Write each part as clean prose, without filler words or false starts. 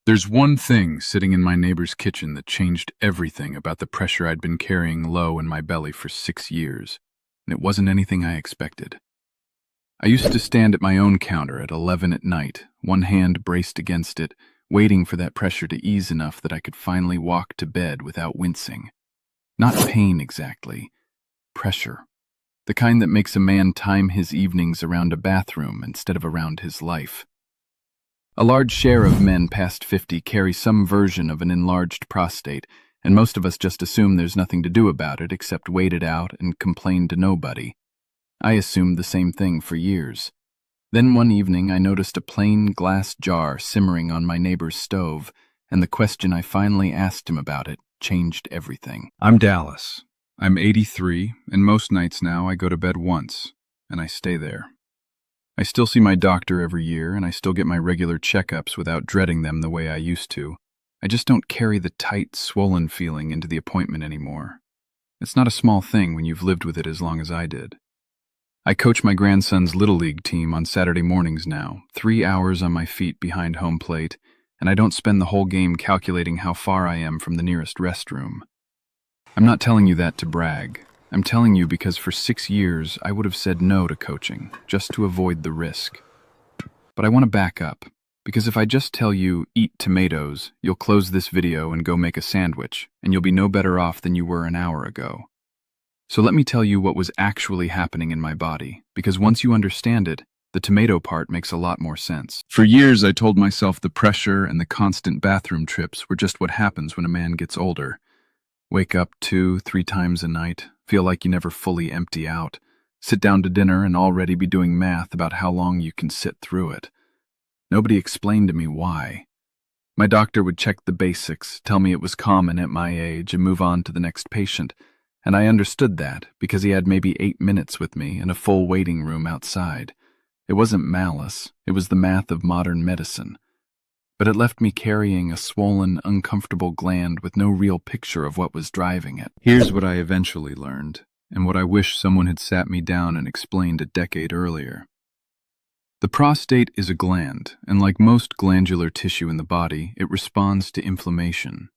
There's one thing sitting in my neighbor's kitchen that changed everything about the pressure I'd been carrying low in my belly for 6 years, and it wasn't anything I expected. I used to stand at my own counter at 11 at night, one hand braced against it, waiting for that pressure to ease enough that I could finally walk to bed without wincing. Not pain exactly, pressure. The kind that makes a man time his evenings around a bathroom instead of around his life. A large share of men past 50 carry some version of an enlarged prostate, and most of us just assume there's nothing to do about it except wait it out and complain to nobody. I assumed the same thing for years. Then one evening I noticed a plain glass jar simmering on my neighbor's stove, and the question I finally asked him about it changed everything. I'm Dallas. I'm 83, and most nights now I go to bed once, and I stay there. I still see my doctor every year, and I still get my regular checkups without dreading them the way I used to. I just don't carry the tight, swollen feeling into the appointment anymore. It's not a small thing when you've lived with it as long as I did. I coach my grandson's Little League team on Saturday mornings now, 3 hours on my feet behind home plate, and I don't spend the whole game calculating how far I am from the nearest restroom. I'm not telling you that to brag. I'm telling you because for 6 years I would have said no to coaching, just to avoid the risk. But I want to back up, because if I just tell you, eat tomatoes, you'll close this video and go make a sandwich, and you'll be no better off than you were an hour ago. So let me tell you what was actually happening in my body, because once you understand it, the tomato part makes a lot more sense. For years I told myself the pressure and the constant bathroom trips were just what happens when a man gets older. Wake up 2-3 times a night, feel like you never fully empty out, sit down to dinner and already be doing math about how long you can sit through it. Nobody explained to me why. My doctor would check the basics, tell me it was common at my age, and move on to the next patient, and I understood that because he had maybe 8 minutes with me in a full waiting room outside. It wasn't malice, it was the math of modern medicine. But it left me carrying a swollen, uncomfortable gland with no real picture of what was driving it. Here's what I eventually learned, and what I wish someone had sat me down and explained a decade earlier. The prostate is a gland, and like most glandular tissue in the body, it responds to inflammation.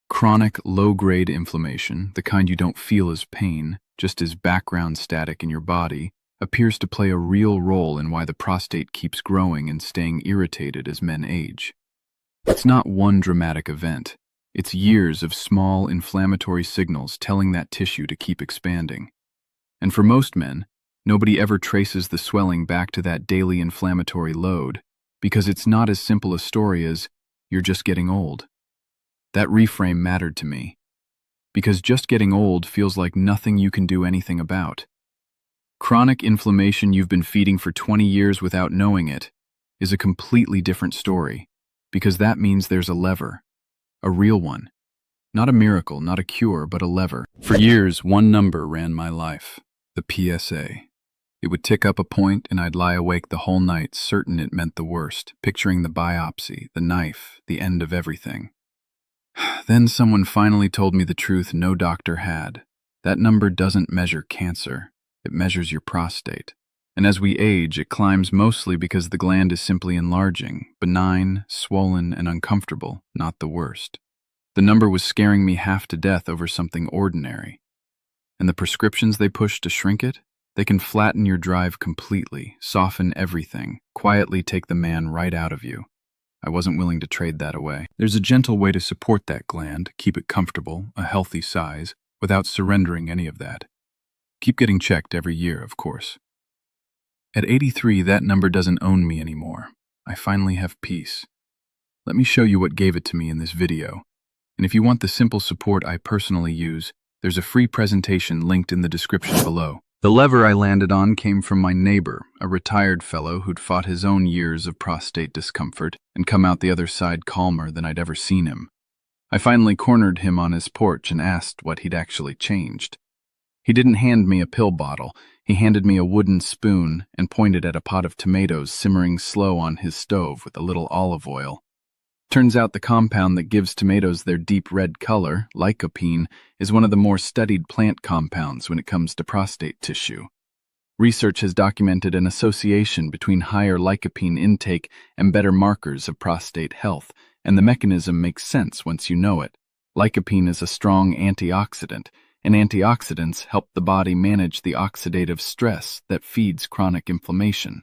Chronic, low-grade inflammation, the kind you don't feel as pain, just as background static in your body, appears to play a real role in why the prostate keeps growing and staying irritated as men age. It's not one dramatic event. It's years of small inflammatory signals telling that tissue to keep expanding. And for most men, nobody ever traces the swelling back to that daily inflammatory load, because it's not as simple a story as, you're just getting old. That reframe mattered to me, because just getting old feels like nothing you can do anything about. Chronic inflammation you've been feeding for 20 years without knowing it is a completely different story, because that means there's a lever, a real one. Not a miracle, not a cure, but a lever. For years, one number ran my life, the PSA. It would tick up a point and I'd lie awake the whole night, certain it meant the worst, picturing the biopsy, the knife, the end of everything. Then someone finally told me the truth no doctor had. That number doesn't measure cancer. It measures your prostate. And as we age, it climbs mostly because the gland is simply enlarging, benign, swollen, and uncomfortable, not the worst. The number was scaring me half to death over something ordinary. And the prescriptions they push to shrink it? They can flatten your drive completely, soften everything, quietly take the man right out of you. I wasn't willing to trade that away. There's a gentle way to support that gland, keep it comfortable, a healthy size, without surrendering any of that. Keep getting checked every year, of course. At 83, that number doesn't own me anymore. I finally have peace. Let me show you what gave it to me in this video. And if you want the simple support I personally use, there's a free presentation linked in the description below. The lever I landed on came from my neighbor, a retired fellow who'd fought his own years of prostate discomfort and come out the other side calmer than I'd ever seen him. I finally cornered him on his porch and asked what he'd actually changed. He didn't hand me a pill bottle. He handed me a wooden spoon and pointed at a pot of tomatoes simmering slow on his stove with a little olive oil. Turns out the compound that gives tomatoes their deep red color, lycopene, is one of the more studied plant compounds when it comes to prostate tissue. Research has documented an association between higher lycopene intake and better markers of prostate health, and the mechanism makes sense once you know it. Lycopene is a strong antioxidant, and antioxidants help the body manage the oxidative stress that feeds chronic inflammation.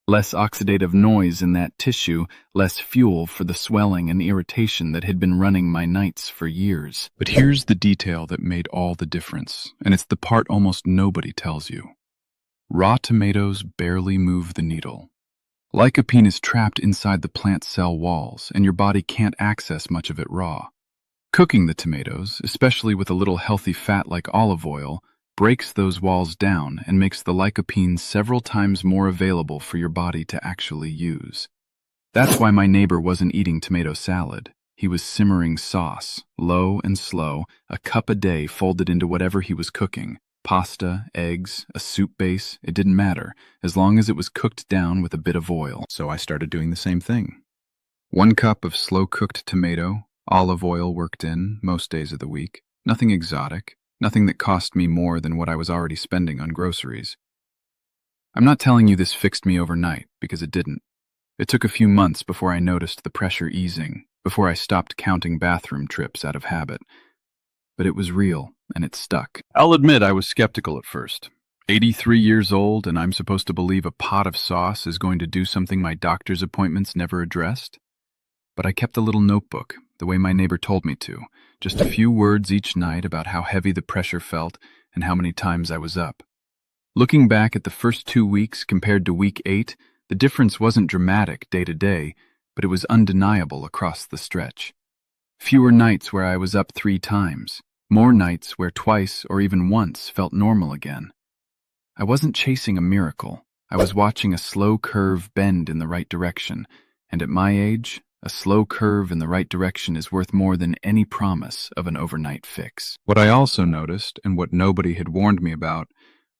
Less oxidative noise in that tissue, less fuel for the swelling and irritation that had been running my nights for years. But here's the detail that made all the difference, and it's the part almost nobody tells you. Raw tomatoes barely move the needle. Lycopene is trapped inside the plant cell walls, and your body can't access much of it raw. Cooking the tomatoes, especially with a little healthy fat like olive oil, breaks those walls down and makes the lycopene several times more available for your body to actually use. That's why my neighbor wasn't eating tomato salad. He was simmering sauce, low and slow, a cup a day folded into whatever he was cooking. Pasta, eggs, a soup base, it didn't matter, as long as it was cooked down with a bit of oil. So I started doing the same thing. 1 cup of slow-cooked tomato, olive oil worked in, most days of the week. Nothing exotic, nothing that cost me more than what I was already spending on groceries. I'm not telling you this fixed me overnight, because it didn't. It took a few months before I noticed the pressure easing, before I stopped counting bathroom trips out of habit. But it was real, and it stuck. I'll admit I was skeptical at first. 83 years old, and I'm supposed to believe a pot of sauce is going to do something my doctor's appointments never addressed? But I kept a little notebook, the way my neighbor told me to, just a few words each night about how heavy the pressure felt and how many times I was up. Looking back at the first 2 weeks compared to week 8, the difference wasn't dramatic day to day, but it was undeniable across the stretch. Fewer nights where I was up 3 times, more nights where twice or even once felt normal again. I wasn't chasing a miracle. I was watching a slow curve bend in the right direction, and at my age, a slow curve in the right direction is worth more than any promise of an overnight fix. What I also noticed, and what nobody had warned me about,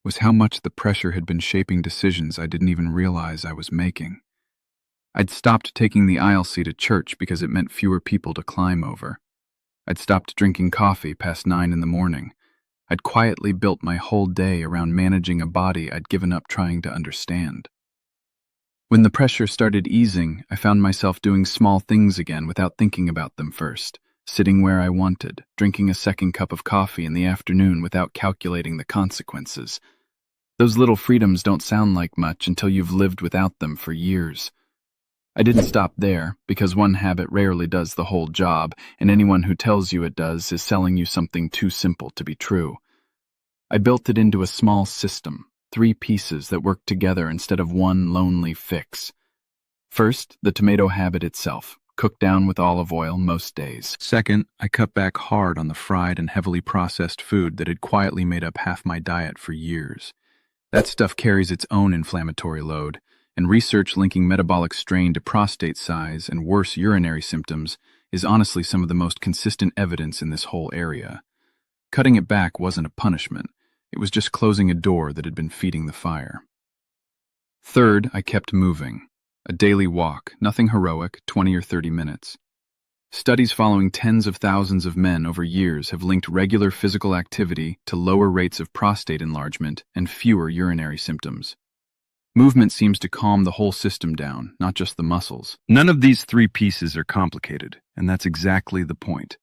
was how much the pressure had been shaping decisions I didn't even realize I was making. I'd stopped taking the aisle seat at church because it meant fewer people to climb over. I'd stopped drinking coffee past 9 in the morning. I'd quietly built my whole day around managing a body I'd given up trying to understand. When the pressure started easing, I found myself doing small things again without thinking about them first, sitting where I wanted, drinking a second cup of coffee in the afternoon without calculating the consequences. Those little freedoms don't sound like much until you've lived without them for years. I didn't stop there, because one habit rarely does the whole job, and anyone who tells you it does is selling you something too simple to be true. I built it into a small system, 3 pieces that worked together instead of one lonely fix. First, the tomato habit itself, cooked down with olive oil most days. Second, I cut back hard on the fried and heavily processed food that had quietly made up half my diet for years. That stuff carries its own inflammatory load, and research linking metabolic strain to prostate size and worse urinary symptoms is honestly some of the most consistent evidence in this whole area. Cutting it back wasn't a punishment. It was just closing a door that had been feeding the fire. Third, I kept moving. A daily walk, nothing heroic, 20 or 30 minutes. Studies following tens of thousands of men over years have linked regular physical activity to lower rates of prostate enlargement and fewer urinary symptoms. Movement seems to calm the whole system down, not just the muscles. None of these 3 pieces are complicated, and that's exactly the point.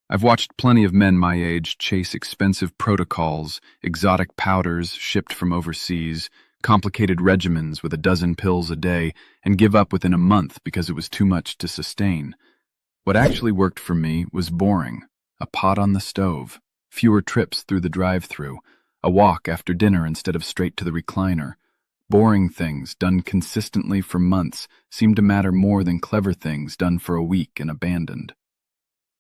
I've watched plenty of men my age chase expensive protocols, exotic powders shipped from overseas, complicated regimens with a dozen pills a day, and give up within a month because it was too much to sustain. What actually worked for me was boring. A pot on the stove, fewer trips through the drive-thru, a walk after dinner instead of straight to the recliner. Boring things done consistently for months seemed to matter more than clever things done for a week and abandoned.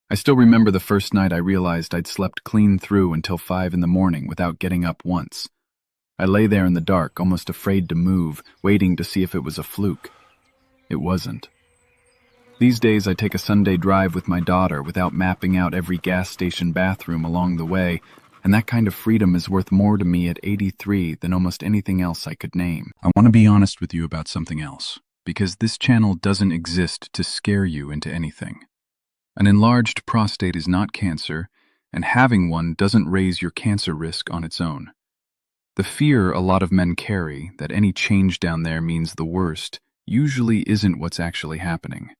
I still remember the first night I realized I'd slept clean through until 5 in the morning without getting up once. I lay there in the dark, almost afraid to move, waiting to see if it was a fluke. It wasn't. These days I take a Sunday drive with my daughter without mapping out every gas station bathroom along the way, and that kind of freedom is worth more to me at 83 than almost anything else I could name. I want to be honest with you about something else, because this channel doesn't exist to scare you into anything. An enlarged prostate is not cancer, and having one doesn't raise your cancer risk on its own. The fear a lot of men carry that any change down there means the worst usually isn't what's actually happening.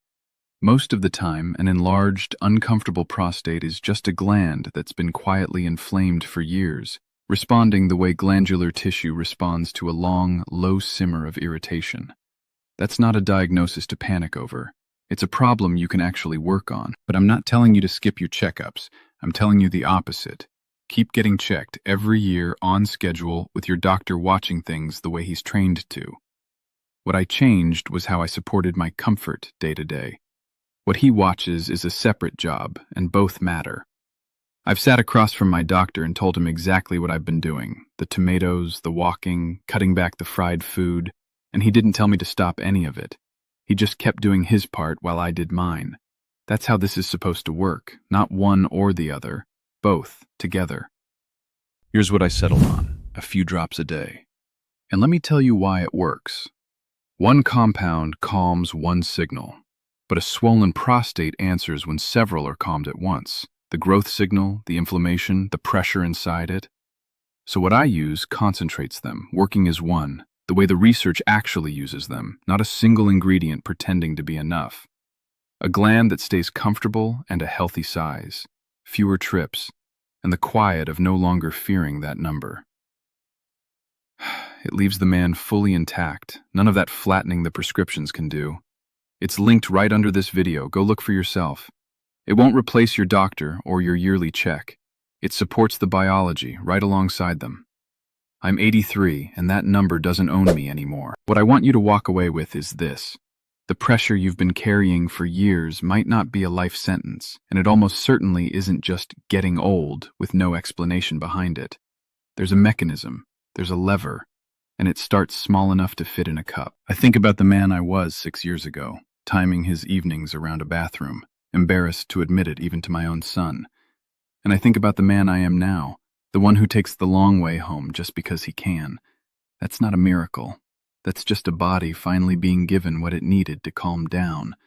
Most of the time, an enlarged, uncomfortable prostate is just a gland that's been quietly inflamed for years, responding the way glandular tissue responds to a long, low simmer of irritation. That's not a diagnosis to panic over. It's a problem you can actually work on. But I'm not telling you to skip your checkups. I'm telling you the opposite. Keep getting checked every year on schedule with your doctor watching things the way he's trained to. What I changed was how I supported my comfort day to day. What he watches is a separate job, and both matter. I've sat across from my doctor and told him exactly what I've been doing. The tomatoes, the walking, cutting back the fried food, and he didn't tell me to stop any of it. He just kept doing his part while I did mine. That's how this is supposed to work, not one or the other, both together. Here's what I settled on, a few drops a day. And let me tell you why it works. One compound calms one signal. But a swollen prostate answers when several are calmed at once. The growth signal, the inflammation, the pressure inside it. So what I use concentrates them, working as one, the way the research actually uses them, not a single ingredient pretending to be enough. A gland that stays comfortable and a healthy size, fewer trips, and the quiet of no longer fearing that number. It leaves the man fully intact, none of that flattening the prescriptions can do. It's linked right under this video. Go look for yourself. It won't replace your doctor or your yearly check. It supports the biology right alongside them. I'm 83, and that number doesn't own me anymore. What I want you to walk away with is this. The pressure you've been carrying for years might not be a life sentence, and it almost certainly isn't just getting old with no explanation behind it. There's a mechanism, there's a lever, and it starts small enough to fit in a cup. I think about the man I was 6 years ago, timing his evenings around a bathroom, embarrassed to admit it even to my own son. And I think about the man I am now, the one who takes the long way home just because he can. That's not a miracle. That's just a body finally being given what it needed to calm down.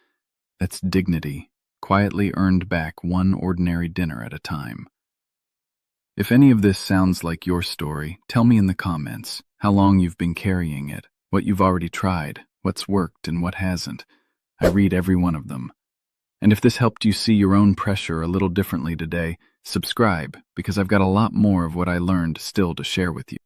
That's dignity, quietly earned back one ordinary dinner at a time. If any of this sounds like your story, tell me in the comments how long you've been carrying it, what you've already tried, what's worked and what hasn't. I read every one of them. And if this helped you see your own pressure a little differently today, subscribe, because I've got a lot more of what I learned still to share with you.